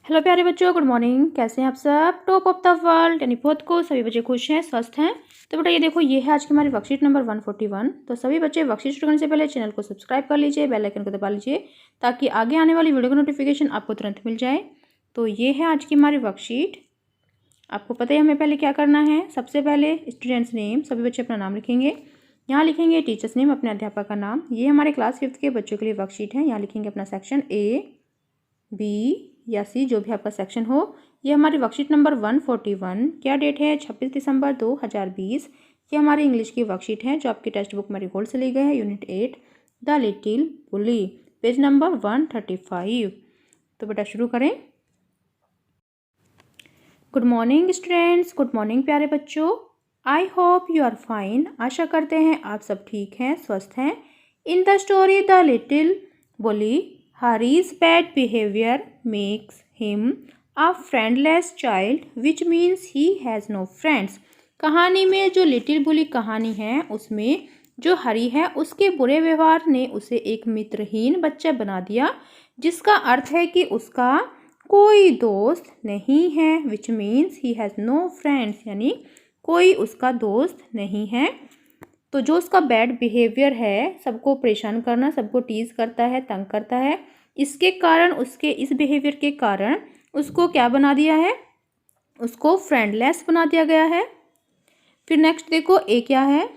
Hello प्यारे बच्चों, good morning. कैसे हैं आप सब? टॉप ऑफ द वर्ल्ड यानी बहुत को सभी बच्चे खुश हैं, स्वस्थ हैं। तो बेटा ये देखो, ये है आज की हमारी वर्कशीट नंबर 141। तो सभी बच्चे वर्कशीट शुरू करने से पहले चैनल को सब्सक्राइब कर लीजिए, बेल आइकन को दबा लीजिए ताकि आगे आने वाली वीडियो का नोटिफिकेशन आपको तुरंत मिल जाए। तो ये है आज की हमारी वर्कशीट। आपको पता है हमें पहले क्या करना है। सबसे पहले स्टूडेंट्स नेम, सभी बच्चे अपना नाम लिखेंगे। यहाँ लिखेंगे टीचर्स नेम, अपने अध्यापक का नाम। ये हमारे क्लास 5th के बच्चों के लिए वर्कशीट है। यहाँ लिखेंगे अपना सेक्शन A, B या C, जो भी आपका सेक्शन हो। ये हमारी वर्कशीट नंबर 141। क्या डेट है? 26 दिसंबर 2020। ये हमारी इंग्लिश की वर्कशीट है जो आपकी टेक्स्ट बुक मैरीगोल्ड से ली गई है, unit 8 the little bully, page number 135। तो बेटा शुरू करें। Good morning students, good morning प्यारे बच्चों। I hope you are fine. आशा करते हैं आप सब ठीक हैं, स्वस्थ हैं। In the story the little bully, Harry's bad behavior makes him a friendless child, which means he has no friends. कहानी में जो लिटिल बुली कहानी है उसमें जो हरी है उसके बुरे व्यवहार ने उसे एक मित्रहीन बच्चा बना दिया, जिसका अर्थ है कि उसका कोई दोस्त नहीं है। Which means he has no friends, यानी कोई उसका दोस्त नहीं है। तो जो उसका बैड बिहेवियर है, सबको परेशान करना, सबको टीज करता है, तंग करता है, इसके कारण, उसके इस बिहेवियर के कारण उसको क्या बना दिया है? उसको फ्रेंडलेस बना दिया गया है। फिर नेक्स्ट देखो ए क्या है।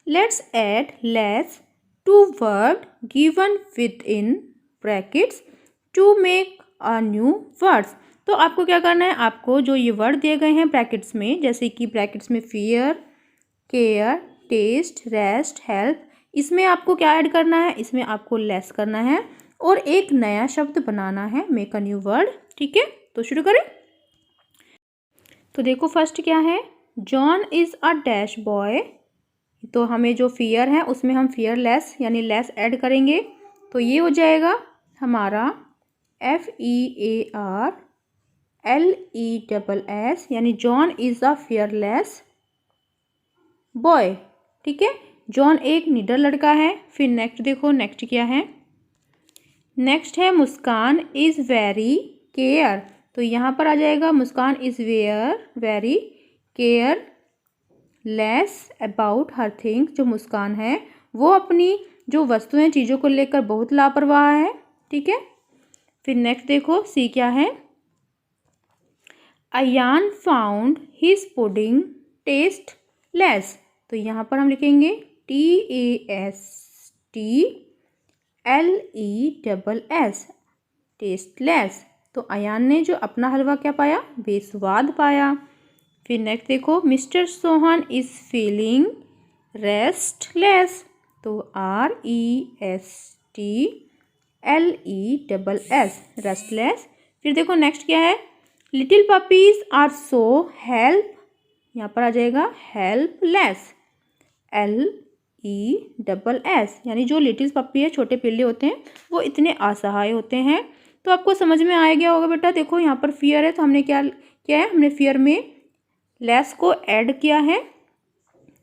Let's add less to word given within brackets to make a new words. तो आपको क्या करना है? आपको जो ये वर्ड दिए गए हैं ब्रैकेट्स में, जैसे कि ब्रैकेट्स में fear, care, test, rest, help, इसमें आपको क्या ऐड करना है? इसमें आपको लेस करना है और एक नया शब्द बनाना है, मेक अ न्यू वर्ड। ठीक है, तो शुरू करें। तो देखो फर्स्ट क्या है, John is a dash boy. तो हमें जो फियर है उसमें हम फियर लेस यानी लेस ऐड करेंगे, तो ये हो जाएगा हमारा FEARLESS, यानी John is a fearless boy. ठीक है, जॉन एक निडर लड़का है। फिर नेक्स्ट देखो, नेक्स्ट क्या है? नेक्स्ट है मुस्कान इज़ वेरी केयर। तो यहाँ पर आ जाएगा Muskan is very careless about her things. जो मुस्कान है वो अपनी जो वस्तुएं, चीज़ों को लेकर बहुत लापरवाह है। ठीक है, फिर नेक्स्ट देखो सी क्या है? Ayaan found his pudding tasteless. तो यहाँ पर हम लिखेंगे TASTLESS, टेस्टलेस। तो अयान ने जो अपना हलवा क्या पाया? बेस्वाद पाया। फिर नेक्स्ट देखो, mister Sohan is feeling restless. तो RESTLESS, रेस्टलेस। फिर देखो नेक्स्ट क्या है? Little puppies are so help, यहाँ पर आ जाएगा हेल्पलेस, LESS, यानी जो लिटिल पप्पी है, छोटे पिल्ले होते हैं, वो इतने असहाय होते हैं। तो आपको समझ में आ गया होगा बेटा। देखो यहाँ पर फियर है तो हमने क्या किया है? हमने फियर में लेस को ऐड किया है,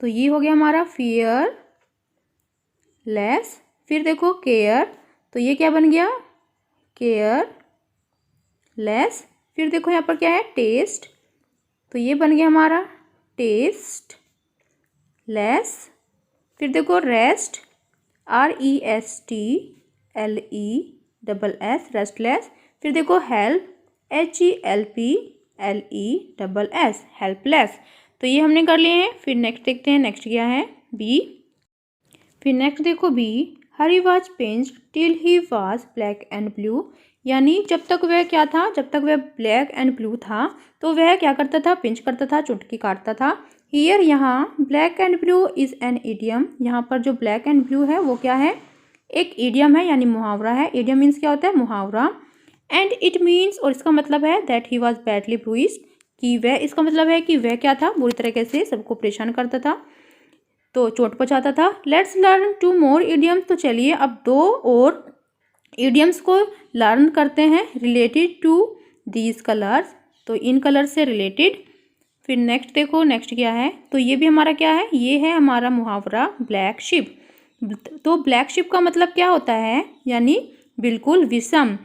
तो ये हो गया हमारा फियर लेस। फिर देखो केयर, तो ये क्या बन गया? Care less. फिर देखो यहाँ पर क्या है? टेस्ट, तो ये बन गया हमारा टेस्ट लेस। फिर देखो रेस्ट, RESTLESS, रेस्टलेस। फिर देखो हेल्प, HELPLESS, हेल्पलेस। तो ये हमने कर लिए हैं। फिर नेक्स्ट देखते हैं, नेक्स्ट क्या है? बी। फिर नेक्स्ट देखो B, Hari was pinched till he was black and blue. यानी जब तक वह क्या था? जब तक वह ब्लैक एंड ब्लू था तो वह क्या करता था? पिंच करता था, चुटकी काटता था। हियर, यहाँ black and blue is an idiom. यहाँ पर जो ब्लैक एंड ब्लू है वो क्या है? एक इडियम है, यानी मुहावरा है। इडियम मीन्स क्या होता है? मुहावरा। एंड इट मीन्स, और इसका मतलब है that he was badly bruised, कि वह, इसका मतलब है कि वह क्या था? बुरी तरीके से सबको परेशान करता था, तो चोट पहुँचाता था। Let's learn 2 more idioms। तो चलिए अब 2 और इडियम्स को लर्न करते हैं रिलेटेड टू दीज कलर्स, तो इन कलर से रिलेटेड। फिर नेक्स्ट देखो, नेक्स्ट क्या है? तो ये भी हमारा क्या है? ये है हमारा मुहावरा ब्लैक शिप। तो ब्लैक शिप का मतलब क्या होता है? यानी बिल्कुल विषम,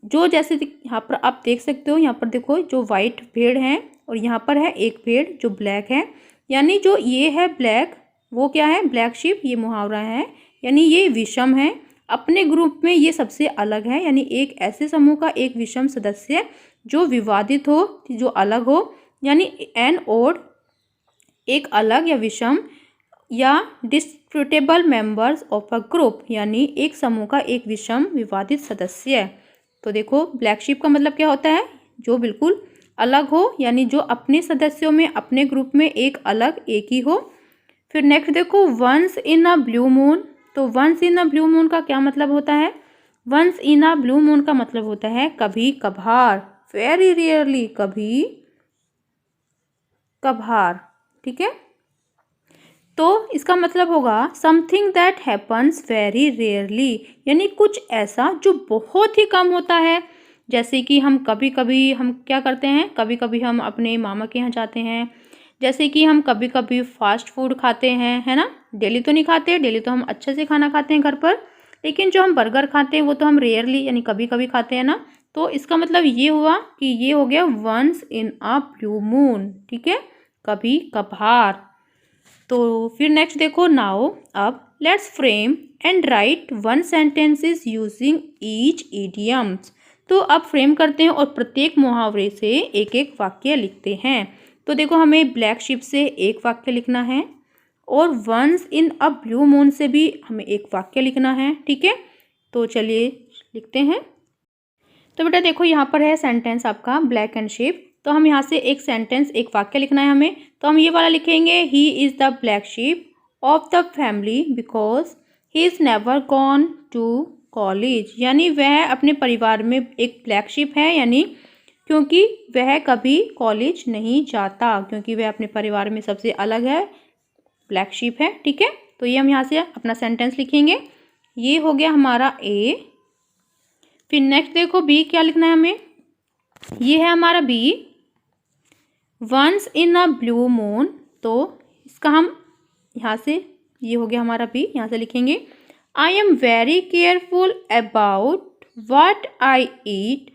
जो जैसे यहाँ पर आप देख सकते हो, यहाँ पर देखो जो वाइट भेड़ है और यहाँ पर है एक भेड़ जो ब्लैक है, यानी जो ये है ब्लैक वो क्या है, ब्लैक शीप, ये मुहावरा है, यानी ये विषम है। अपने ग्रुप में ये सबसे अलग है, यानी एक ऐसे समूह का एक विषम सदस्य जो विवादित हो, जो अलग हो, यानी एन ओड, एक अलग या विषम, या disputable members of a group, यानी एक समूह का एक विषम विवादित सदस्य। तो देखो ब्लैक शीप का मतलब क्या होता है, जो बिल्कुल अलग हो, यानी जो अपने सदस्यों में अपने ग्रुप में एक अलग एक ही हो। फिर नेक्स्ट देखो once in a blue moon. तो once in a blue moon का क्या मतलब होता है, once in a blue moon का मतलब होता है कभी कभार, वेरी रेयरली, कभी कभार, ठीक है। तो इसका मतलब होगा something that happens very rarely, यानी कुछ ऐसा जो बहुत ही कम होता है। जैसे कि हम कभी कभी हम क्या करते हैं, कभी कभी हम अपने मामा के यहाँ जाते हैं, जैसे कि हम कभी कभी फास्ट फूड खाते हैं, है ना। डेली तो नहीं खाते, डेली तो हम अच्छे से खाना खाते हैं घर पर, लेकिन जो हम बर्गर खाते हैं वो तो हम रेयरली यानी कभी कभी खाते हैं ना। तो इसका मतलब ये हुआ कि ये हो गया once in a blue moon, ठीक है, कभी कभार। तो फिर नेक्स्ट देखो नाउ, अब let's frame and right one sentences using each idioms. तो अब फ्रेम करते हैं और प्रत्येक मुहावरे से एक एक वाक्य लिखते हैं। तो देखो हमें ब्लैक शिप से एक वाक्य लिखना है और once in a blue moon से भी हमें एक वाक्य लिखना है, ठीक है। तो चलिए लिखते हैं। तो बेटा देखो यहाँ पर है सेंटेंस आपका ब्लैक एंड शिप, तो हम यहाँ से एक सेंटेंस एक वाक्य लिखना है हमें। तो हम ये वाला लिखेंगे, he is the black sheep of the family because he is never gone to college, यानी वह अपने परिवार में एक ब्लैक शिप है, यानी क्योंकि वह कभी कॉलेज नहीं जाता, क्योंकि वह अपने परिवार में सबसे अलग है, ब्लैक शिप है, ठीक है। तो ये हम यहाँ से अपना सेंटेंस लिखेंगे, ये हो गया हमारा ए। फिर नेक्स्ट देखो बी क्या लिखना है हमें, ये है हमारा B, once in a blue moon. तो इसका हम यहाँ से, ये हो गया हमारा बी, यहाँ से लिखेंगे I am very careful about what I eat,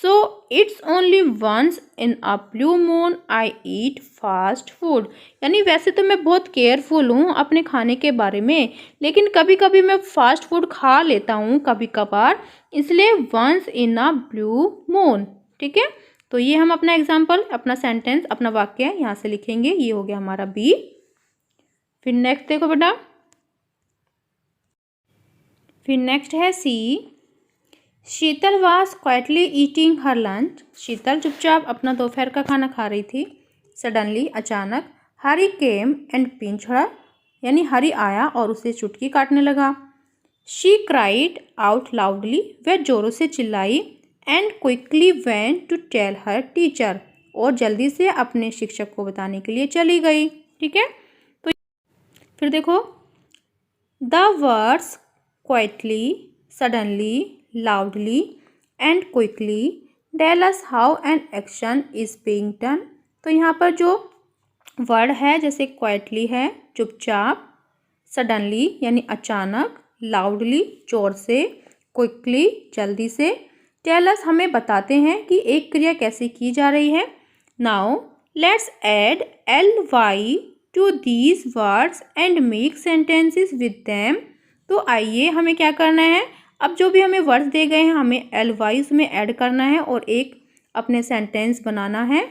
so it's only once in a blue moon I eat fast food, यानी वैसे तो मैं बहुत केयरफुल हूँ अपने खाने के बारे में, लेकिन कभी कभी मैं फास्ट फूड खा लेता हूँ कभी कभार, इसलिए once in a blue moon, ठीक है। तो ये हम अपना एग्जाम्पल, अपना सेंटेंस, अपना वाक्य यहाँ से लिखेंगे, ये हो गया हमारा बी। फिर नेक्स्ट देखो बेटा, फिर नेक्स्ट है C, Sheetal was quietly eating her lunch. Sheetal चुपचाप अपना दोपहर का खाना खा रही थी। सडनली, अचानक, हरी केम एंड पिंच हर, यानी हरी आया और उसे चुटकी काटने लगा। शी क्राइड आउट लाउडली, वह जोरों से चिल्लाई, and quickly went to tell her teacher, और जल्दी से अपने शिक्षक को बताने के लिए चली गई, ठीक है। तो फिर देखो the words quietly, suddenly, loudly and quickly tell us how an action is being done। तो यहाँ पर जो वर्ड है जैसे क्वाइटली है चुपचाप, सडनली यानी अचानक, लाउडली जोर से, क्विकली जल्दी से, टेल अस हमें बताते हैं कि एक क्रिया कैसे की जा रही है। Now let's add ly to these words and make sentences with them. तो आइए हमें क्या करना है, अब जो भी हमें वर्ड्स दे गए हैं हमें ly उसमें ऐड करना है और एक अपने सेंटेंस बनाना है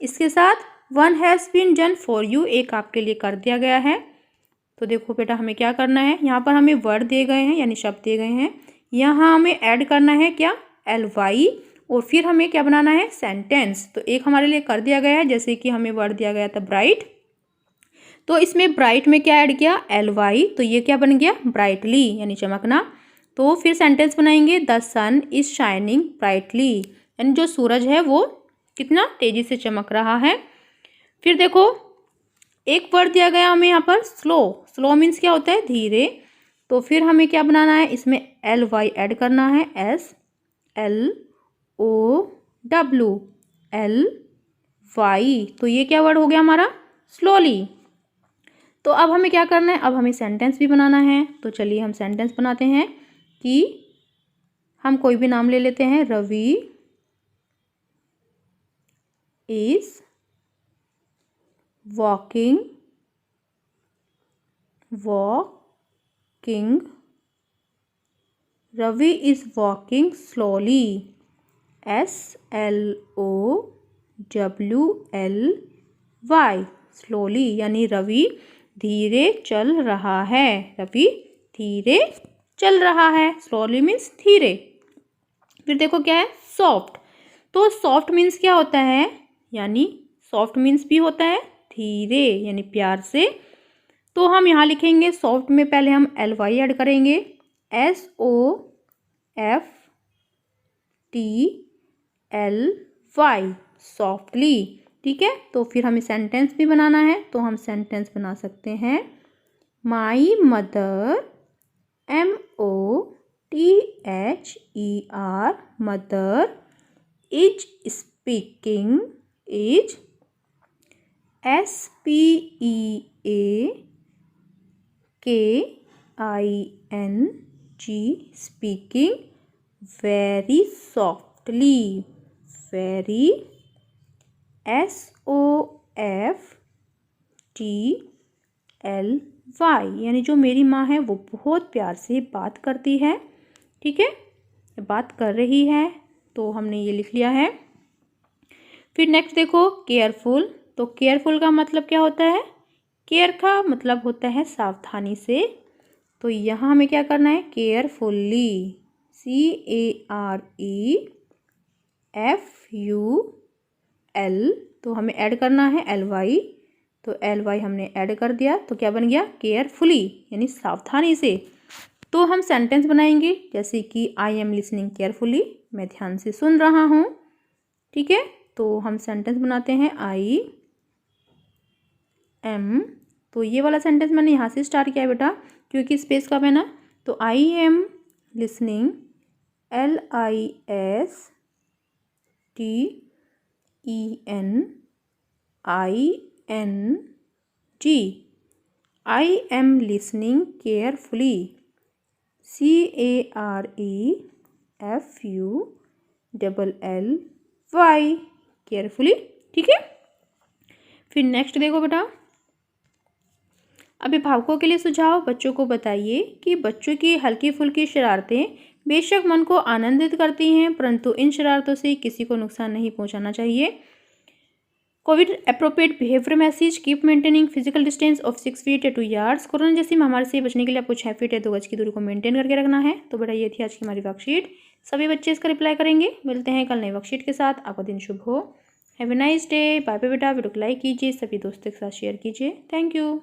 इसके साथ। One has been done for you, एक आपके लिए कर दिया गया है। तो देखो बेटा हमें क्या करना है, यहाँ पर हमें वर्ड दिए गए हैं यानी शब्द दिए गए हैं, यहाँ हमें ऐड करना है क्या, ly, और फिर हमें क्या बनाना है, सेंटेंस। तो एक हमारे लिए कर दिया गया है, जैसे कि हमें वर्ड दिया गया था ब्राइट, तो इसमें ब्राइट में क्या ऐड किया, ly, तो ये क्या बन गया, ब्राइटली यानी चमकना। तो फिर सेंटेंस बनाएंगे, the sun is shining brightly, यानी जो सूरज है वो कितना तेजी से चमक रहा है। फिर देखो एक वर्ड दिया गया हमें यहाँ पर स्लो, स्लो मीन्स क्या होता है, धीरे। तो फिर हमें क्या बनाना है, इसमें ly ऐड करना है, SLOWLY, तो ये क्या वर्ड हो गया हमारा, स्लोली। तो अब हमें क्या करना है, अब हमें सेंटेंस भी बनाना है। तो चलिए हम सेंटेंस बनाते हैं कि हम कोई भी नाम ले लेते हैं। Ravi is walking Ravi is walking slowly. SLOWLY slowly, यानी रवि धीरे चल रहा है। रवि धीरे चल रहा है। स्लोली मीन्स धीरे। फिर देखो क्या है, सॉफ्ट। तो सॉफ्ट मीन्स क्या होता है, यानी सॉफ्ट मीन्स भी होता है धीरे यानी प्यार से। तो हम यहाँ लिखेंगे सॉफ्ट में पहले हम LY ऐड करेंगे, SOFTLY सॉफ्टली। ठीक है, तो फिर हमें सेंटेंस भी बनाना है, तो हम सेंटेंस बना सकते हैं। My mother MOTHER mother is speaking, is SPEAKING speaking very softly, very SOFTLY यानी जो मेरी माँ है वो बहुत प्यार से बात करती है। ठीक है, बात कर रही है, तो हमने ये लिख लिया है। फिर नेक्स्ट देखो केयरफुल। तो केयरफुल का मतलब क्या होता है, केयर का मतलब होता है सावधानी से। तो यहाँ हमें क्या करना है, केयरफुल्ली CAREFUL, तो हमें ऐड करना है LY, तो LY हमने ऐड कर दिया, तो क्या बन गया, केयरफुली यानी सावधानी से। तो हम सेंटेंस बनाएंगे, जैसे कि आई एम लिसनिंग केयरफुली, मैं ध्यान से सुन रहा हूँ। ठीक है, तो हम सेंटेंस बनाते हैं आई एम। तो ये वाला सेंटेंस मैंने यहाँ से स्टार्ट किया है बेटा, क्योंकि स्पेस कम है ना। तो I am listening LISTENING I am listening carefully CAREFULLY carefully. ठीक है, फिर नेक्स्ट देखो बेटा, अभिभावकों के लिए सुझाव। बच्चों को बताइए कि बच्चों की हल्की फुल्की शरारतें बेशक मन को आनंदित करती हैं, परंतु इन शरारतों से किसी को नुकसान नहीं पहुंचाना चाहिए। Covid appropriate behaviour message, keep maintaining physical distance of 6 feet या 2 यार्ड्स। कोरोना जैसी महामारी से बचने के लिए आपको 6 फीट या 2 गज की दूरी को मेंटेन करके रखना है। तो बेटा ये थी आज की हमारी वर्कशीट, सभी बच्चे इसका रिप्लाई करेंगे। मिलते हैं कल नई वर्कशीट के साथ, आपका दिन शुभ हो। Have a nice day, bye bye बेटा। वीडियो को लाइक कीजिए, सभी दोस्तों के साथ शेयर कीजिए। Thank you.